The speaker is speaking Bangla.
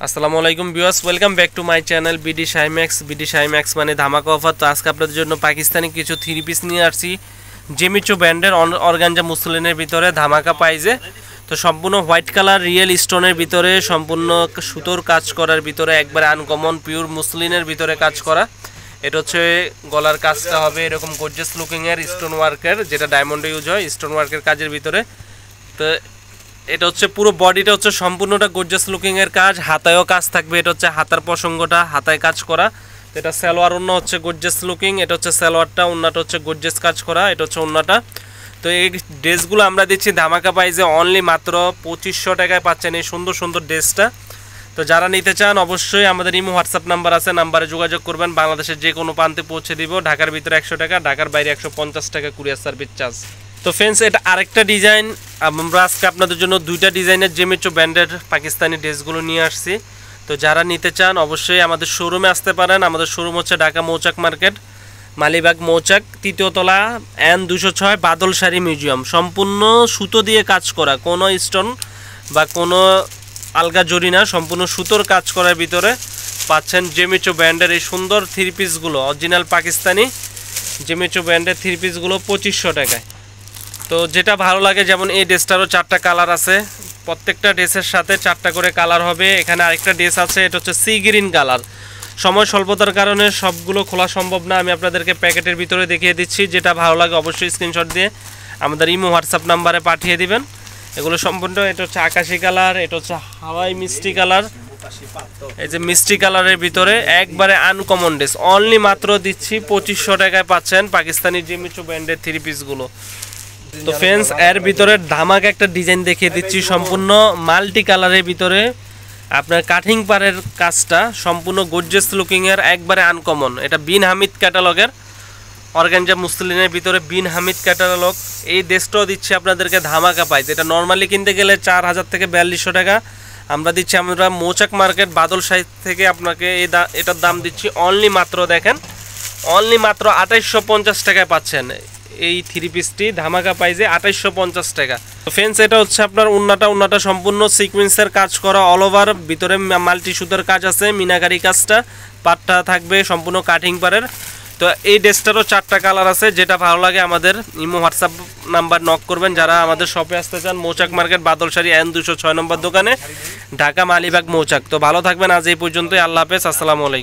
আসসালামু আলাইকুম viewers, welcome back to my channel BD Shymax. BD Shymax মানে ধামাকা অফার। তো আজকে আপনাদের জন্য পাকিস্তানি কিছু থ্রি পিস নিয়ে আসছি জেমিচো ব্র্যান্ডের অর্গানজা মুসলিনের ভিতরে ধামাকা প্রাইজে। তো সম্পূর্ণ হোয়াইট কালার রিয়েল স্টোনের ভিতরে, সম্পূর্ণ সুতোর কাজ করার ভিতরে, একবার আনকমন পিওর মুসলিনের ভিতরে কাজ করা। এটা হচ্ছে গলার কাজটা হবে এরকম গর্জিয়াস লুকিংয়ের স্টোন ওয়ার্কের, যেটা ডায়মন্ডে ইউজ হয় স্টোন ওয়ার্কের কাজের ভিতরে। তো এটা হচ্ছে পুরো বডিটা হচ্ছে সম্পূর্ণটা গর্জিয়াস লুকিংয়ের কাজ, হাতায়ও কাজ থাকবে। এটা হচ্ছে হাতার প্রসঙ্গটা হাতায় কাজ করা। তো এটা সালোয়ার ওন্না হচ্ছে গর্জিয়াস লুকিং, এটা হচ্ছে সালোয়ারটা, ওন্নাটা হচ্ছে গর্জিয়াস কাজ করা, এটা হচ্ছে ওন্নাটা। তো এই ড্রেসগুলো আমরা দিচ্ছি ধামাকা প্রাইজে অনলি মাত্র 2500 টাকায় পাচ্ছেন এই সুন্দর সুন্দর ড্রেসটা। তো যারা নিতে চান অবশ্যই আমাদের ইমো হোয়াটসঅ্যাপ নাম্বার আছে, নাম্বারে যোগাযোগ করবেন। বাংলাদেশের যে কোনো প্রান্তে পৌঁছে দিব। ঢাকার ভিতরে 100 টাকা, ঢাকার বাইরে 150 টাকা কুরিয়ার সার্ভিস চার্জ। তো ফ্রেন্ডস, এটা আরেকটা ডিজাইন। আমরা আজকে আপনাদের জন্য দুইটা ডিজাইনের জেমিচো ব্র্যান্ডের পাকিস্তানি ড্রেসগুলো নিয়ে আসছি। তো যারা নিতে চান অবশ্যই আমাদের শোরুমে আসতে পারেন। আমাদের শোরুম হচ্ছে ঢাকা মৌচাক মার্কেট, মালিবাগ মৌচাক, 3য় তলা, N206, বাদল শাড়ি মিউজিয়াম। সম্পূর্ণ সুতো দিয়ে কাজ করা, কোনো স্টোন বা কোনো আলগা জরি না, সম্পূর্ণ সুতোর কাজ করার ভিতরে পাচ্ছেন জেমিচো ব্র্যান্ডের এই সুন্দর থ্রি পিসগুলো। অরিজিনাল পাকিস্তানি জেমিচো ব্র্যান্ডের থ্রি পিসগুলো 2500 টাকায়। তো যেটা ভালো লাগে, যেমন এই ড্রেসটারও 4টা কালার আছে, প্রত্যেকটা ড্রেসের সাথে 4টা করে কালার হবে। এখানে আরেকটা ড্রেস আছে, এটা হচ্ছে সি গ্রিন কালার। সময় স্বল্পতার কারণে সবগুলো খোলা সম্ভব না, আমি আপনাদেরকে প্যাকেটের ভিতরে দেখিয়ে দিচ্ছি। যেটা ভালো লাগে অবশ্যই স্ক্রিনশট দিয়ে আমাদের ইমো হোয়াটসঅ্যাপ নাম্বারে পাঠিয়ে দিবেন। এগুলো সম্পূর্ণ, এটা হচ্ছে আকাশি কালার, এটা হচ্ছে হাওয়াই মিষ্টি কালার। এই যে মিষ্টি কালারের ভিতরে একবারে আনকমন ড্রেস, অনলি মাত্র দিচ্ছি 2500 টাকায় পাচ্ছেন পাকিস্তানি জেমিচো ব্র্যান্ডের থ্রি পিসগুলো। তো ফ্রেন্ডস, এর ভিতরে ধামাকা একটা ডিজাইন দেখিয়ে দিচ্ছি, সম্পূর্ণ মাল্টি কালারের ভিতরে। আপনার কাটিং পারের কাজটা সম্পূর্ণ গর্জিয়াস লুকিংয়ের, একবারে আনকমন। এটা বিন হামিদ ক্যাটালগের অর্গানজা মুসলিনের ভিতরে বিন হামিদ ক্যাটালগ। এই ড্রেসটাও দিচ্ছি আপনাদেরকে ধামাকা প্রাইস। এটা নর্মালি কিনতে গেলে 4000 থেকে 4200 টাকা, আমরা দিচ্ছি আমরা মৌচাক মার্কেট বাদল শাড়ি থেকে আপনাকে এটার দাম দিচ্ছি অনলি মাত্র, দেখেন, অনলি মাত্র 2850 টাকায় পাচ্ছেন এই থ্রি পিসটি ধামাকা প্রাইজে 2850 টাকা। তো ফ্রেন্ডস, এটা হচ্ছে আপনার উন্নাটা সম্পূর্ণ সিকোয়েন্সের কাজ করা, অল ওভার ভিতরে মাল্টি সুতার কাজ আছে, মিনাকারি কাজটা, পাটটা থাকবে সম্পূর্ণ কাটিং পারের। তো এই ড্রেসটারও 4টা কালার আছে, যেটা ভালো লাগে আমাদের ইমো হোয়াটসঅ্যাপ নাম্বার নক করবেন। যারা আমাদের শপে আসতে চান, মৌচাক মার্কেট বাদল শাড়ি N206 নম্বর দোকানে, ঢাকা মালিবাগ মৌচাক। তো ভালো থাকবেন, আজ এই পর্যন্তই। আল্লাহ হাফেজ, আসসালামু আলাইকুম।